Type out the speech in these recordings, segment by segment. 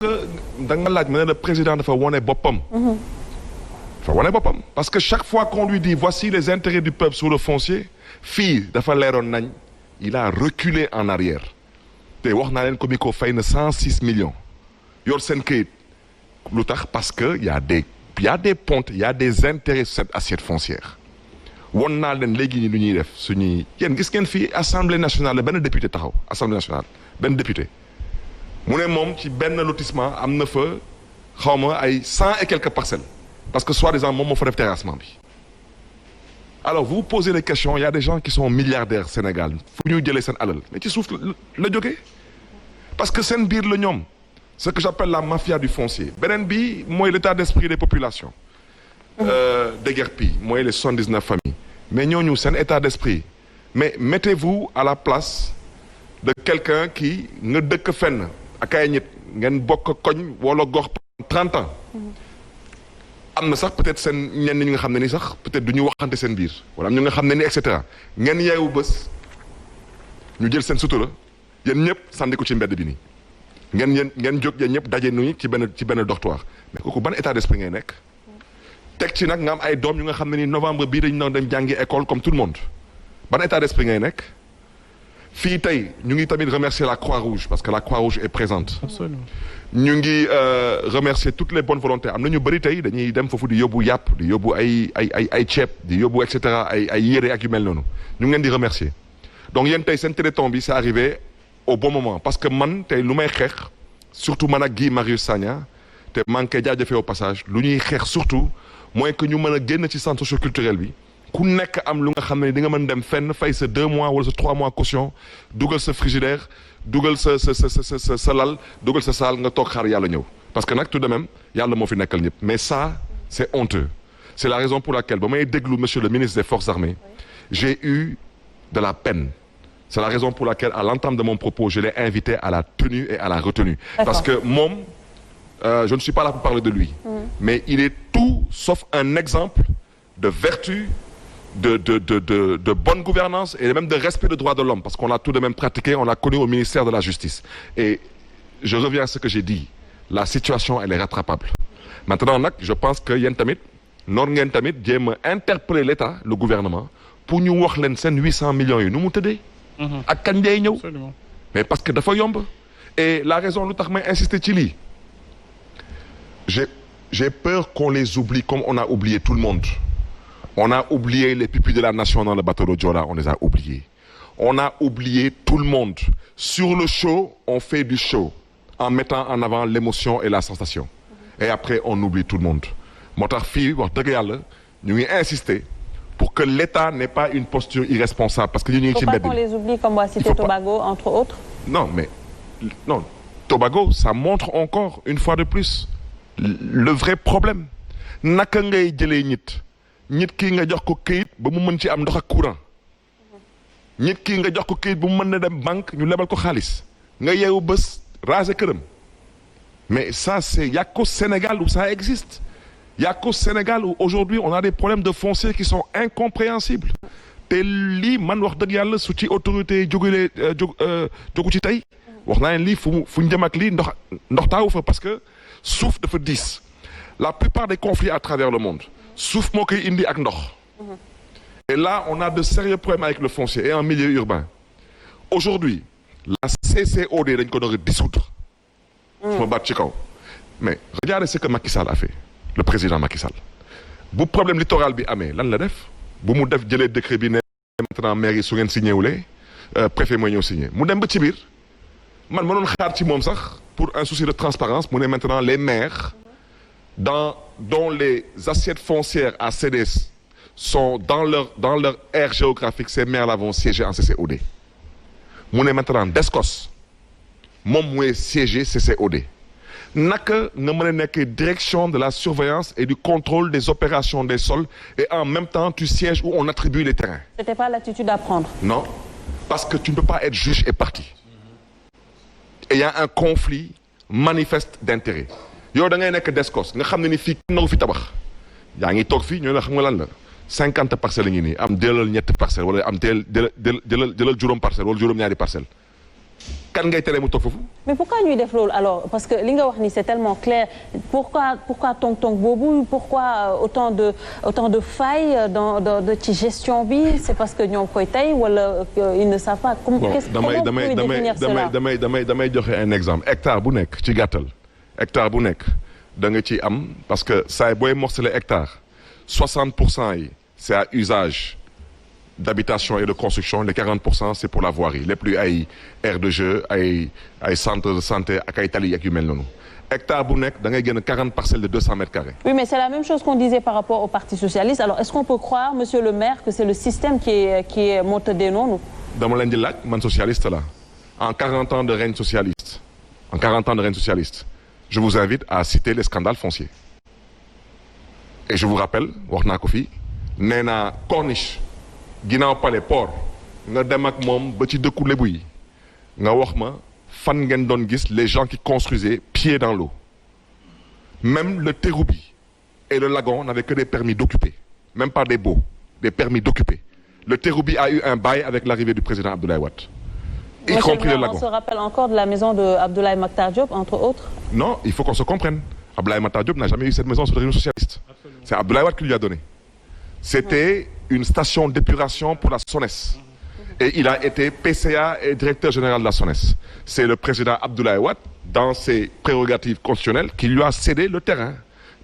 da nga laaj ma ne le président dafa wane boppam. dafa wane boppam parce que chaque fois qu'on lui dit voici les intérêts du peuple sur le foncier fii dafa leeroon nañ il a reculé en arrière te wax naa leen Comico fay na 106 millions yor seen këyit lu tax parce que y a des pontes y a des intérêts sur cette assiette foncière won naa leen léegi nii lu ñuy def suñuy yéen gis ngeen fii assemblée nationale benn député taxaw assemblée nationale benn député mu ne moom ci benn lotissement am na fa xawma ay 100 et quelques parcelles parce que soi-disant moom moo fa def terrassement bi alors vous posez les questions il y a des gens qui sont milliardaires Sénégal fu ñu jëlee seen alal mais ci suuf la jógee parce que seen biir la ñoom ce que j'appelle la mafia du foncier beneen bi mooy l'état d'esprit des populations déguerpi mooy les 79 familles mais ñooñu seen état d'esprit mais mettez-vous à la place de quelqu'un qui nga dëkk fenn ak ay nit ngeen bokk koñ wala gox 30 ans am na sax peut-être seen ñenn ñi nga xam ne ni sax peut-être du ñu waxante seen biir wala am ñu nga xam ne ni et cetera ngeen yeewu bés ñu jël seen sutura yéen ñëpp sànni ko ci mbedd bi nii ngeen jóg yéen ñëpp daje nuyu ci benn dortoir mais kooku ban état d'esprit ngay nekk teg ci nag nga am ay doom yu nga xam ne ni novembre bii dañu doon dem jàngi école comme tout le monde ban état d'esprit ngay nekk fii tey ñu ngi tamit remercier la Croix-Rouge parce que la Croix-Rouge est présente. Absolument. ñu ngi remercier toutes les bonnes volontés am na ñu bëri tey dañuy dem foofu di yóbbu yàpp di yóbbu ay ceeb di yóbbu et cetera ay yére ak yu mel noonu ñu ngi leen di remercier donc yéen tey seen téléthon bi c'est arrivé au bon moment parce que man tey lu may xeex surtout man ak Guy Marius Sagna te maa ngi koy jaajëfee au passage lu ñuy xeex surtout mooy que ñu mën a génn ci centre socioculturel bi ku nekk am lu nga xam ne di nga mën dem fenn fay sa 2 mois wala sa 3 mois caution dugal sa frigidaire dugal sa lal dugal sa saal nga toog xaar yàlla ñëw parce que nag tout de même yàlla moo fi nekkal ñëpp mais ça c'est honteux c'est la raison pour laquelle ba may déglu monsieur le ministre des forces armées j'ai eu de la peine c'est la raison pour laquelle à l'entame de mon propos je l'ai invité à la tenue et à la retenue parce que moom je ne suis pas là pour parler de lui mais il est tout sauf un exemple de vertu de bonne gouvernance et même de respect des droits de l'homme parce qu'on l'a tout de même pratiqué, on l'a connu au ministère de la Justice. Et je reviens à ce que j'ai dit, la situation elle est rattrapable. Maintenant nag je pense que yéen tamit noonu ngeen tamit jéem a interpeller l'État, le gouvernement pour ñu wax leen seen 800 millions yi nu mu tëddee. ak kañ lay ñëw. mais parce que dafa yomb. et la raison lu tax may insister ci lii j'ai peur qu'on les oublie comme on a oublié tout le monde. On a oublié les pupilles de la nation dans le bateau de Joola, on les a oubliés. On a oublié tout le monde. Sur le show, on fait du show en mettant en avant l'émotion et la sensation. Et après, on oublie tout le monde. moo tax fii wax dëgg yàlla ñu ngi insister pour que l'État n'ait pas une posture irresponsable parce que ñu ngi ci mbedd. Faut pas qu'on les oublie comme waa Cité Tobago entre autres. Non, mais non, Tobago, ça montre encore une fois de plus le vrai problème. Naka ngay jëlee nit kii nga jox ko këyit ba mu mën ci am ndox ak courant nit kii nga jox ko këyit ba mu mën na dem banque ñu lebal ko xaalis nga yeewu bés raser këram mais ça c'est y a qu'au Sénégal où ça existe y a qu'au Sénégal où aujourd'hui on a des problèmes de foncier qui sont incompréhensibles te lii man wax dëgg yàlla su ci autorité jógulee jógu ci tey wax naa leen lii fu ñu jëm ak lii ndox taawu fa parce que suuf dafa diis la plupart des conflits à travers le monde suuf moo koy indi ak ndox et là on a de sérieux problèmes avec le foncier et en milieu urbain aujourd'hui la CCOD dañ ko doon dissoudre ma baat ci kaw mais regardez ce que Macky Sall a fait le président Macky Sall bu problème littoral bi amee lan la def bu mu def jëlee décret bi ne maintenant maire yi su ngeen signé wulee préfet mooy ñëw signé mu dem ba ci biir man mënoon xaar ci moom sax pour un souci de transparence mu ne maintenant les maires dont les assiettes foncières à céder sont dans leur aire géographique, ces maires-là vont siéger en CCOD. mu ne maintenant DSCOS moom mooy siéger CCOD. naka nga mën a nekk direction de la surveillance et du contrôle des opérations des sols et en même temps tu sièges où on attribue les terrains. C'était pas l'attitude à prendre. Non, parce que tu ne peux pas être juge et partie. Et il y a un conflit manifeste d'intérêt. yow da ngay nekk DSCOS nga xam ne ni fii na ko fi tabax yaa ngi toog fii ñoo la xam nga lan la 50 parcelles ngi nii am jëlal ñetti parcelles wala am jëlal juróom parcelle wala juróom ñaari parcelle kan ngay tere mu toog foofu. mais pourquoi ñuy def loolu alors parce que li nga wax ni c'est tellement clair pourquoi tong-tong boobu pourquoi autant de failles dans ci gestion bi c'est parce que ñoo koy tey wala ils ne savent pas. comment vous pouvez définir cela damay joxe un exemple hectare bu nekk ci gàttal hectare bu nekk da nga ci am parce que saa booy morceler hectare 60% yi c'est à usage d'habitation et de construction, les 40% c'est pour la voirie. Les plus ay aires de jeu, ay centres de santé ak ay tali ak yu mel noonu. Hectare bu nekk da ngay génn 40 parcelles de 200 mètres carrés. Oui, mais c'est la même chose qu'on disait par rapport au Parti socialiste. Alors, est-ce qu'on peut croire, monsieur le maire, que c'est le système qui est monté des noms? Dama leen di laaj man socialiste la. En 40 ans de règne socialiste, je vous invite à citer les scandales fonciers. Et je vous rappelle, wax naa ko fii, nee naa corniche ginnaaw palais port nga dem ak moom ba ci dëkku Lebu yi nga wax ma fan ngeen doon gis les gens qui construisaient pieds dans l'eau. Même le Terrou-Bi et le lagon n'avaient que des permis d'occuper, même pas des baux, des permis d'occuper. Le Terrou-Bi a eu un bail avec l'arrivée du président Abdoulaye Wade, y compris le lagon. On se rappelle encore de la maison de Abdoulaye Makhtar Diop, entre autres. Non, il faut qu'on se comprenne. Abdoulaye Makhtar Diop n'a jamais eu cette maison sous le régime socialiste. C'est Abdoulaye Wade qui lui a donné. C'était une station d'épuration pour la SONES. Et il a été PCA et directeur général de la SONES. C'est le président Abdoulaye Wade, dans ses prérogatives constitutionnelles, qui lui a cédé le terrain.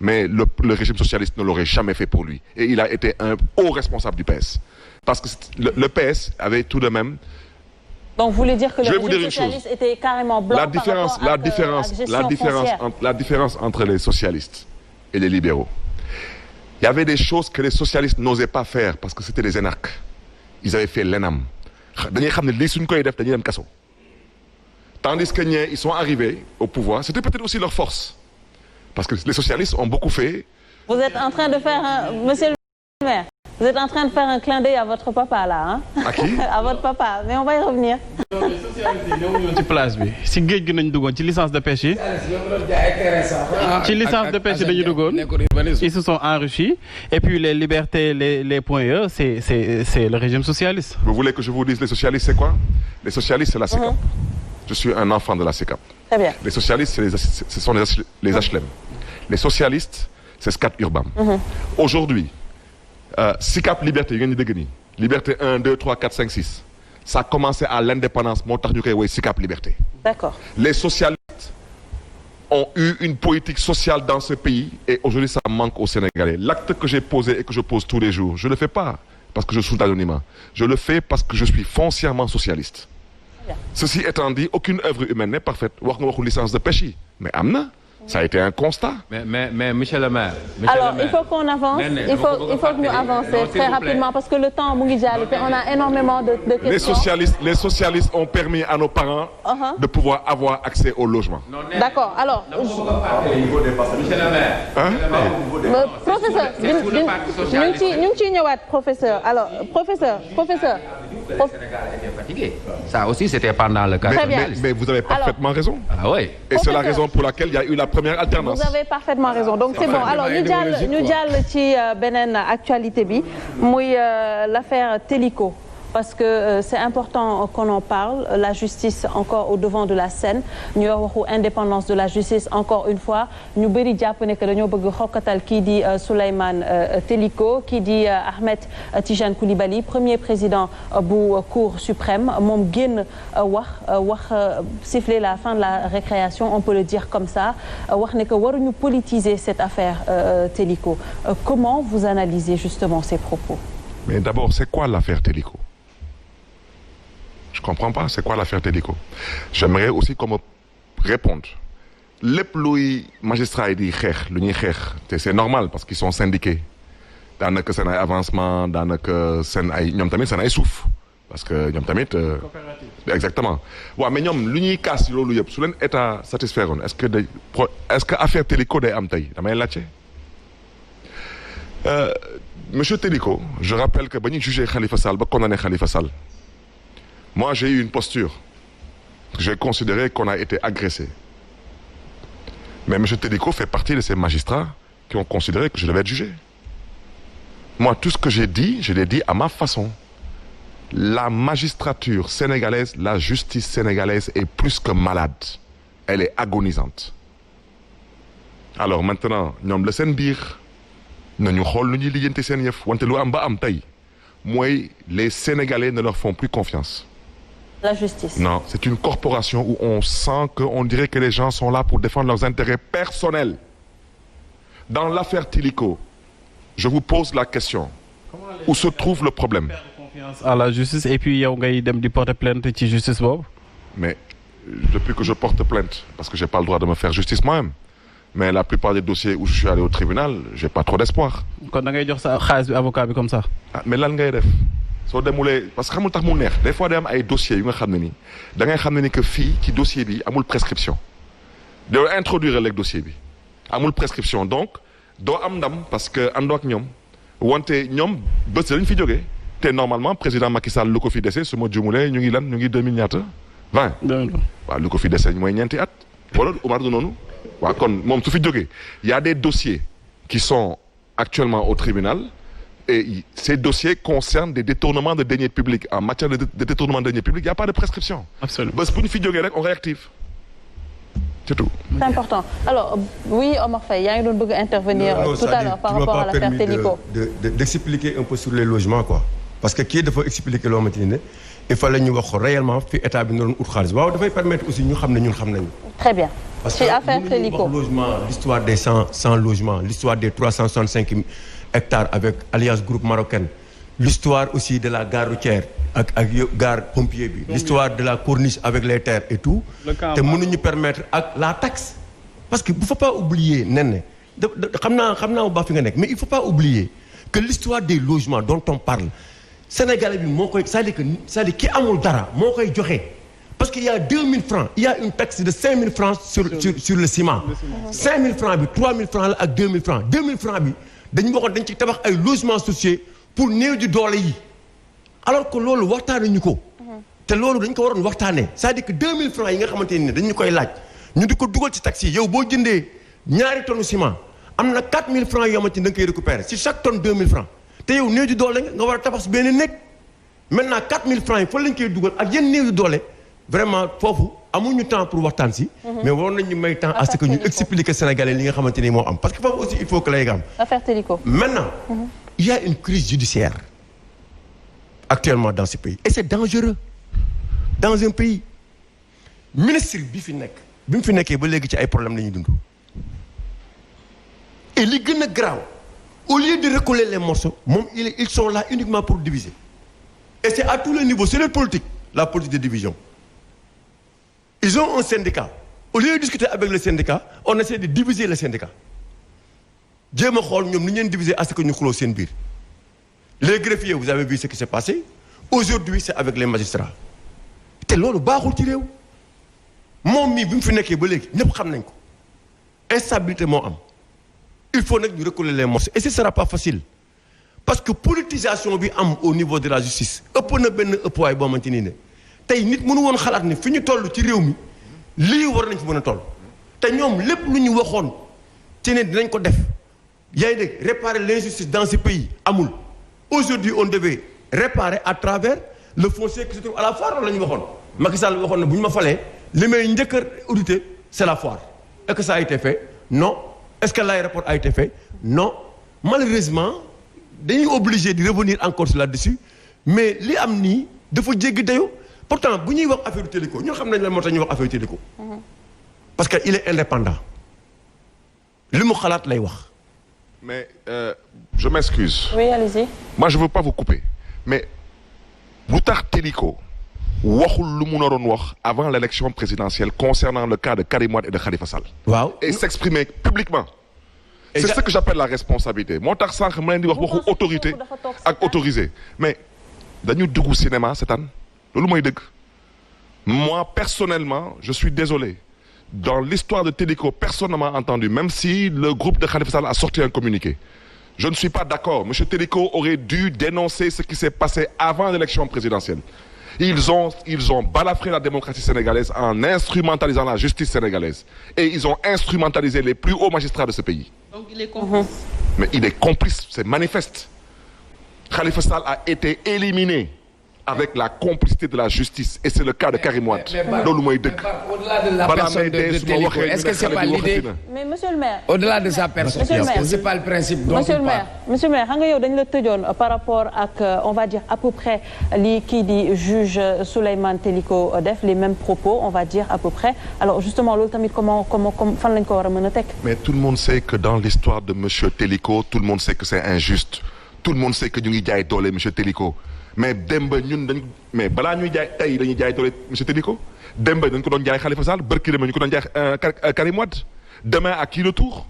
Mais le régime socialiste ne l'aurait jamais fait pour lui. Et il a été un haut responsable du PS. Parce que le PS avait tout de même... Donc vous voulez dire que le régime socialiste était carrément blanc la différence entre les socialistes et les libéraux. Il y avait des choses que les socialistes n'osaient pas faire parce que c'était des énarques. Ils avaient fait l'ENAM. Tandis que ils sont arrivés au pouvoir, c'était peut-être aussi leur force. Parce que les socialistes ont beaucoup fait. Vous êtes en train de faire monsieur le maire, vous êtes en train de faire un clin d'œil à votre papa là, hein? À qui? À votre papa, mais on va y revenir. ci place bi si géej gi nañ duggoon ci licence de pêche yi ci licence de pêche dañu duggoon ils se sont enrichis et puis les libertés les points E c'est le régime socialiste. Vous voulez que je vous dise les socialistes c'est quoi? Les socialistes c'est la SECAP. Je suis un enfant de la SECAP. Très bien. Les socialistes ce sont les HLM. Les socialistes c'est SCAT Urbam. Aujourd'hui SICAP Liberté yi ngeen di dégg nii Liberté 1 2 3 4 5 6 ça a commencé à l'indépendance moo tax ñu koy woy SICAP Liberté. D'accord. Les socialistes ont eu une politique sociale dans ce pays et aujourd'hui ça manque aux Sénégalais. L'acte que j'ai posé et que je pose tous les jours je le fais pas parce que je suis d'anonymat, je le fais parce que je suis foncièrement socialiste. Ceci étant dit, aucune œuvre humaine n'est parfaite. wax nga waxu licence de pêche yi mais am na. Ça a été un constat. Mais monsieur le maire. Alors il faut qu'on avance. Il faut que nous avancer très rapidement parce que le temps mu ngi jàll te on a énormément de questions. Les socialistes ont permis à nos parents de pouvoir avoir accès au logement. D'accord. Alors. Monsieur le maire. Professeur ñu ngi ciy ñëwaat professeur. Alors professeur. Le Sénégal était fatigué. Ça aussi c'était pendant le cas. Très bien. Mais vous avez parfaitement raison. Ah oui. Et c'est la raison pour laquelle il y a eu la première alternance. Vous avez parfaitement raison. Donc c'est bon. Alors ñu jàll ci beneen actualité bi muy l'affaire Télico. Parce que c'est important qu'on en parle. La justice encore au devant de la scène ñu waxu indépendance de la justice encore une fois ñu bëri jàpp ne que dañoo bëgg xokkatal kii di Souleymane Téliko kii di Ahmed Tidiane Coulibaly premier président bu Cour suprême moom génn wax siffler la fin de la récréation on peut le dire comme ça wax ne que waruñu politiser cette affaire Téliko. Comment vous analysez justement ces propos? Mais d'abord c'est quoi l'affaire Téliko? Je comprends pas c'est quoi l'affaire Télico. J'aimerais aussi qu'on me réponde. Lépp luy magistrat yi di xeex lu ñuy xeex te c'est normal parce qu'ils sont syndiqués daanaka seen ay avancement daanaka seen ay ñoom tamit seen ay suuf parce que ñoom tamit. Exactement waaw mais ñoom lu ñuy kaas loolu yëpp su leen état satisfaire woon est-ce que affaire Télico day am tey damay laajte. Monsieur Télico je rappelle que ba ñuy jugé Khalifa Sall ba condamné Khalifa Sall. Moi, j'ai eu une posture. J'ai considéré qu'on a été agressé. Mais M. Télico fait partie de ces magistrats qui ont considéré que je devais être jugé. Moi, tout ce que j'ai dit, je l'ai dit à ma façon. la magistrature sénégalaise, la justice sénégalaise est plus que malade. Elle est agonisante. Alors maintenant ñoom la seen biir nañu xool nu ñuy lijjanti seen yëf wante lu am ba am tey mooy les Sénégalais ne leur font plus confiance. La justice. Non, c'est une corporation où on sent qu'on dirait que les gens sont là pour défendre leurs intérêts personnels. Dans l'affaire Téliko, je vous pose la question. Où se trouve le problème? Confiance à la justice et puis yow ngay dem di porter plainte ci justice boobu. Mais depuis que je porte plainte, parce que j'ai pas le droit de me faire justice moi-même, mais la plupart des dossiers où je suis allé au tribunal, j'ai pas trop d'espoir. Kon da ngay jox sa xaalis bi avocat bi comme ça. Ah, mais lan ngay def soo demulee parce que xamul tax mu neex des fois day am ay dossiers yu nga xam ne ni da ngay xam ne ni que fii ci dossier bi amul prescription doo introduire léegi dossier bi amul prescription donc doo am ndam parce que àndoo ak ñoom wante ñoom bés dañ fi jógee te normalement président Macky Sall lu ko fi dese su ma juumulee ñu ngi 2000 ñaata 20. waaw lu ko fi dese mooy ñeenti at wala Omar du noonu waaw kon moom su fi jógee y a des dossiers qui sont actuellement au tribunal. Et ces dossiers concernent des détournements de deniers publics. En matière de détournement de deniers publics, il n'y a pas de prescription. Absolument. Bés bu ñu fi jógee rek on réactive. C'est tout. C'est important. Alors, oui, Omar Faye, yaa ngi doon bëgg intervenir tout à l'heure par rapport à l'affaire Téliko. D'expliquer un peu sur les logements, quoi. Parce que kii dafa expliquer loo xamante ne il fallait ñu wax réellement fi état bi doon ut xaalis waaw dafay permettre aussi ñu xam ne ñun xam nañu. Très bien. Parce que affaire Téliko. Logement, l'histoire des 100 logements, l'histoire des 365 hectares avec Alliance Groupe Marocaine, l'histoire aussi de la gare routière ak gare pompier bi, l'histoire de la corniche avec les terres et tout. te mënuñu permettre ak la taxe. Parce que il faut pas oublier nen xam naa bu baax fi nga nekk mais il faut pas oublier que l'histoire des logements dont on parle Sénégalais bi moo koy c'est-à-dire ki amul dara moo koy joxe. Parce qu'il y a 2000 francs, il y a une taxe de 5000 francs sur le ciment. 5000 francs bi 3000 francs la ak 2000 francs 2000 francs bi dañu waxoon dañ ci tabax ay logements sociaux pour néew di doole yi alors que loolu waxtaanuñu ko. te loolu dañ ko waroon waxtaanee c'est-à-dire que 2000 francs yi nga xamante ne dañu koy laaj ñu di ko dugal ci taxi yow boo jëndee ñaari tonnes ciment am na 4000 francs yoo xamante ni da nga koy récupérer si chaque tonne 2000 francs te yow néew di doole nga war a tabax benn nekk maintenant 4000 francs yi fa lañ koy dugal ak yenn néew di doole vraiment foofu amuñu temps pour waxtaan si. mais waroon nañu may temps à ce que ñu expliquer Sénégalais li nga xamante ni moo am parce que foofu aussi il faut que lay am. Affaire Téliko. Maintenant. Il y a une crise judiciaire actuellement dans ce pays et c'est dangereux dans un pays ministre bi fi nekk bi mu fi nekkee ba léegi ci ay problèmes la ñuy dund. Et li gën a grave au lieu de recoller les morceaux moom ils sont là uniquement pour diviser et c'est à tous les niveaux c'est la politique de division. Ils ont un syndicat. Au lieu de discuter avec le syndicat, on essaie de diviser le syndicat. jéem a xool ñoom ni ñu leen diviser à ce que ñu xuloo seen biir. Les greffiers, vous avez vu ce qui s'est passé. Aujourd'hui, c'est avec les magistrats. te loolu baaxul ci réew. moom mii bi mu fi nekkee ba léegi ñëpp xam nañ ko. instabilité moo am. il faut nag ñu recoller les morceaux et ce sera pas facile. parce que politisation bi am au niveau de la justice ëpp na benn ëppwaay boo xamante ni ne. tey nit mënu woon xalaat ne fi ñu toll ci réew mi lii war nañ fi mën a toll te ñoom lépp lu ñu waxoon ci ne dinañ ko def yaa ngi dégg réparer l'injustice dans ce pays amul aujourd'hui on devait réparer à travers le foncier qui se trouve à la foire la ñu waxoon Macky Sall waxoon na bu ñu ma falee li may njëkk a auditer c'est la foire est-ce que ça a été fait non est-ce que l'aéroport a été fait non malheureusement dañuy obligé de revenir encore sur là-dessus mais li am nii dafa jéggi dayo pourtant bu ñuy wax affaire Téliko ñoo xam nañ la moo tax ñuy wax affaire Téliko parce que il est indépendant li mu xalaat lay wax. Mais je m'excuse. Oui, allez-y. Moi je veux pas vous couper mais lu tax Téliko waxul lu mu naroon wax avant l'élection présidentielle concernant le cas de Karim Wade et de Khalifa Sall. waaw et s'exprimer publiquement. C'est ce que j'appelle la responsabilité moo tax sànq ma leen di wax waxu autorité ak autorisé mais dañu dugg cinéma seetaan loolu mooy dëgg. Moi personnellement je suis désolé dans l'histoire de Téliko personne ne m'a entendu même si le groupe de Khalifa Sall a sorti un communiqué. Je ne suis pas d'accord. Monsieur Téliko aurait dû dénoncer ce qui s'est passé avant l'élection présidentielle. Ils ont balafré la démocratie sénégalaise en instrumentalisant la justice sénégalaise et ils ont instrumentalisé les plus hauts magistrats de ce pays. Donc il est complice. Mais il est complice, c'est manifeste. Khalifa Sall a été éliminé avec la complicité de la justice et c'est le cas de Karim Wade. loolu mooy dëgg. Au-delà de la personne de Téliko, est-ce que c'est pas l'idée? Mais monsieur le maire. Au-delà de sa personne, c'est pas le principe dont il parle. Monsieur le maire xam nga yow dañu la tëjoon par rapport ak on va dire à peu près li kii di juge Souleymane Téliko def les mêmes propos on va dire à peu près alors justement loolu tamit comment fan lañ ko war a mën a teg. Mais tout le monde sait que dans l'histoire de monsieur Téliko tout le monde sait que c'est injuste tout le monde sait que ñu ngi jaay doole monsieur Téliko. mais Demba ñun dañ mais balaa ñuy jaay tey dañuy jaay doole monsieur Téliko Demba dañ ko doon jaay Khalifa Sall bërki dema ñu ko doon jaay Karim Wade demain à qui le tour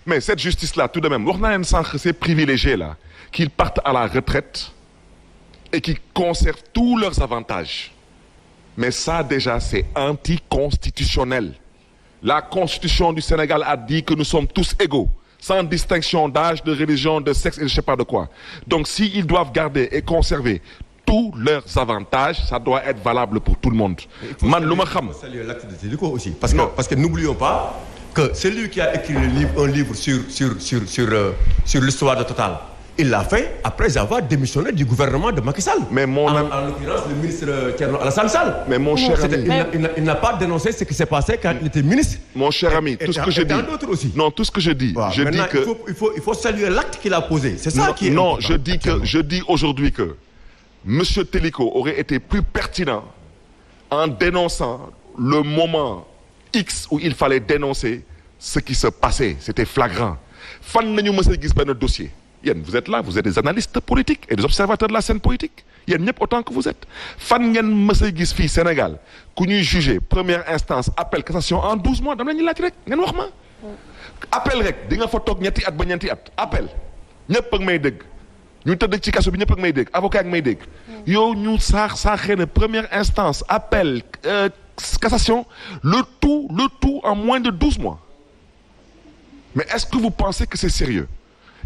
mais cette justice là tout de même wax naa leen sànq ces privilégiés là qu'ils partent à la retraite et qui conservent tous leurs avantages mais ça déjà c'est anticonstitutionnel la constitution du Sénégal a dit que nous sommes tous égaux sans distinction d'âge, de religion, de sexe et je ne sais pas de quoi. Donc s'ils doivent garder et conserver tous leurs avantages, ça doit être valable pour tout le monde. Man lu ma xam. Il faut saluer l'acte de Téliko aussi parce que n'oublions pas que c'est lui qui a écrit un livre sur l'histoire de Total. Il l'a fait après avoir démissionné du gouvernement de Macky Sall. Mais en l'occurrence le ministre Thierno Alassane Sall. Mais mon cher ami, il n'a pas dénoncé ce qui s'est passé quand il était ministre. Mon cher ami, tout ce que je dis. Non, tout ce que je dis, je dis que il faut saluer l'acte qu'il a posé. C'est ça qui est non, je dis aujourd'hui que monsieur Téliko aurait été plus pertinent en dénonçant le moment X où il fallait dénoncer ce qui se passait. C'était flagrant. Fan nañu mës a gis benn dossier. Yéen vous êtes là vous êtes des analystes politiques et des observateurs de la scène politique yéen ñëpp autant que vous êtes fan ngeen mës a gis fii Sénégal ku ñuy juger première instance appel cassation en 12 mois dama la ñuy laaj rek ngeen wax ma. appel rek di nga fa toog ñetti at ba ñeenti at appel ñëpp ak may dégg ñu tëdd ci kaso bi ñëpp ak may dégg avocat ak may dégg. yow ñu saaxee ne première instance appel cassation le tout en moins de 12 mois mais est-ce que vous pensez que c'est sérieux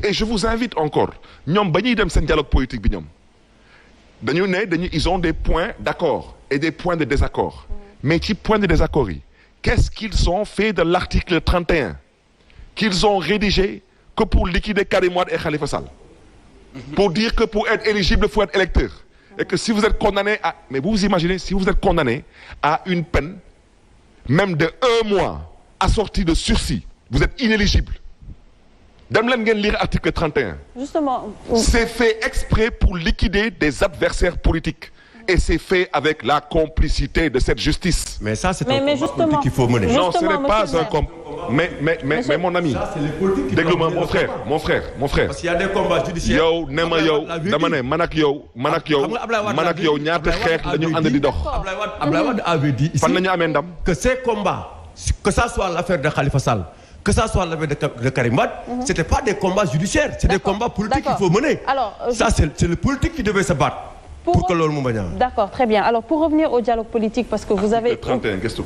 et je vous invite encore ñoom ba ñuy dem seen dialogue politique bi ñoom ils ont des points d'accord et des points de désaccord mais ci points de désaccord yi qu'est-ce qu'ils ont fait de l'article 31 qu'ils ont rédigé que pour liquider Karim Wade et Khalifa Sall pour dire que pour être éligible il faut être électeur et que si vous êtes condamné à mais vous imaginez si vous êtes condamné à une peine même de 1 mois assortie de sursis vous êtes inéligible. Dem leen ngeen lire article 31. Justement. C'est fait exprès pour liquider des adversaires politiques. Et c'est fait avec la complicité de cette justice. Mais ça, c'est un combat politique qu'il faut mener. Non, ce n'est pas un combat. Mais mon ami. Ça, c'est les politiques qui déglu-moi mon frère. Parce qu'il y a des combats judiciaires. yow ne ma yow dama ne man ak yow ñaata xeex la ñu ànd di dox. Abdoulaye Wade avait dit ici fan la ñu amee ndam. que ces combats, que ça soit l'affaire de Khalifa Sall, que ça soit l'affaire de Karim Wade, c'était pas des combats judiciaires, c'est des combats politiques qu'il faut mener. Alors, ça, c'est le politique qui devait se battre pour que l'on me. D'accord, très bien. Alors, pour revenir au dialogue politique, parce que vous avez... Le 31, qu'est-ce que